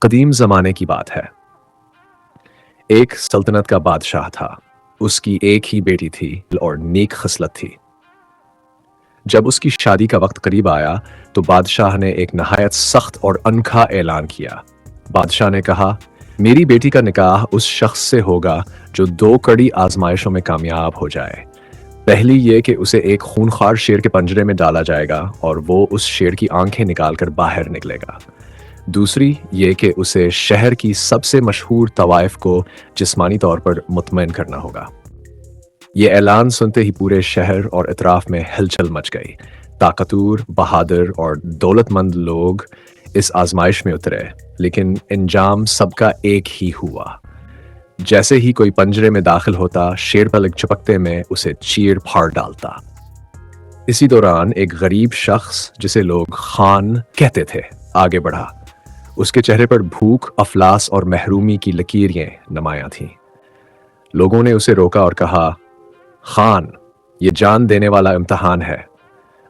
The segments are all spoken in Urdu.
قدیم زمانے کی بات ہے۔ ایک سلطنت کا بادشاہ تھا۔ اس کی ایک ہی بیٹی تھی اور نیک خصلت تھی۔ جب اس کی شادی کا وقت قریب آیا تو بادشاہ نے ایک نہایت سخت اور انکھا اعلان کیا۔ بادشاہ نے کہا، میری بیٹی کا نکاح اس شخص سے ہوگا جو دو کڑی آزمائشوں میں کامیاب ہو جائے۔ پہلی یہ کہ اسے ایک خونخوار شیر کے پنجرے میں ڈالا جائے گا اور وہ اس شیر کی آنکھیں نکال کر باہر نکلے گا۔ دوسری یہ کہ اسے شہر کی سب سے مشہور طوائف کو جسمانی طور پر مطمئن کرنا ہوگا۔ یہ اعلان سنتے ہی پورے شہر اور اطراف میں ہلچل مچ گئی۔ طاقتور، بہادر اور دولت مند لوگ اس آزمائش میں اترے، لیکن انجام سب کا ایک ہی ہوا۔ جیسے ہی کوئی پنجرے میں داخل ہوتا، شیر پلک چپکتے میں اسے چیر پھاڑ ڈالتا۔ اسی دوران ایک غریب شخص جسے لوگ خان کہتے تھے آگے بڑھا۔ اس کے چہرے پر بھوک، افلاس اور محرومی کی لکیریں نمایاں تھیں۔ لوگوں نے اسے روکا اور کہا، خان، یہ جان دینے والا امتحان ہے۔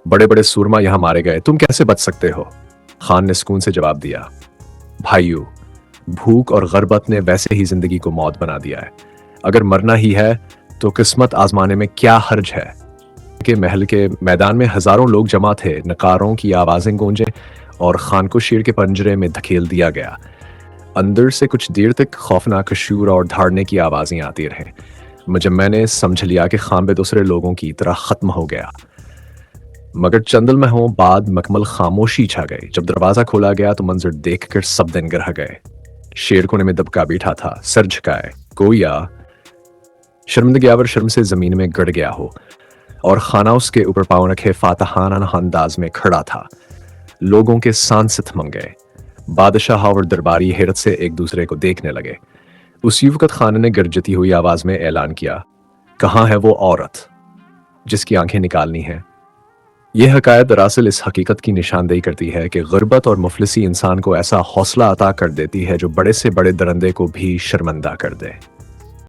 بڑے بڑے سورما یہاں مارے گئے، تم کیسے بچ سکتے ہو؟ خان نے سکون سے جواب دیا، بھائیو، بھوک اور غربت نے ویسے ہی زندگی کو موت بنا دیا ہے۔ اگر مرنا ہی ہے تو قسمت آزمانے میں کیا حرج ہے؟ کہ محل کے میدان میں ہزاروں لوگ جمع تھے، نقاروں کی آوازیں گونجیں اور خان کو شیر کے پنجرے میں دھکیل دیا گیا۔ اندر سے کچھ دیر تک خوفناک شور اور دھاڑنے کی آوازیں آتی رہیں۔ جب میں نے سمجھ لیا کہ خان بے دوسرے لوگوں کی طرح ختم ہو گیا، مگر چند لمحوں بعد مکمل خاموشی چھا گئی۔ جب دروازہ کھولا گیا تو منظر دیکھ کر سب دن گرہ گئے۔ شیر کونے میں دبکا بیٹھا تھا، سر جھکائے، گویا شرمندگی آور شرم سے زمین میں گڑ گیا ہو، اور خانہ اس کے اوپر پاؤں رکھے فاتحانہ انداز میں کھڑا تھا۔ لوگوں کے سانس تھم گئے۔ بادشاہ اور درباری حیرت سے ایک دوسرے کو دیکھنے لگے۔ اسی وقت خان نے گرجتی ہوئی آواز میں اعلان کیا، کہاں ہے وہ عورت جس کی آنکھیں نکالنی ہیں؟ یہ حکایت دراصل اس حقیقت کی نشاندہی کرتی ہے کہ غربت اور مفلسی انسان کو ایسا حوصلہ عطا کر دیتی ہے جو بڑے سے بڑے درندے کو بھی شرمندہ کر دے۔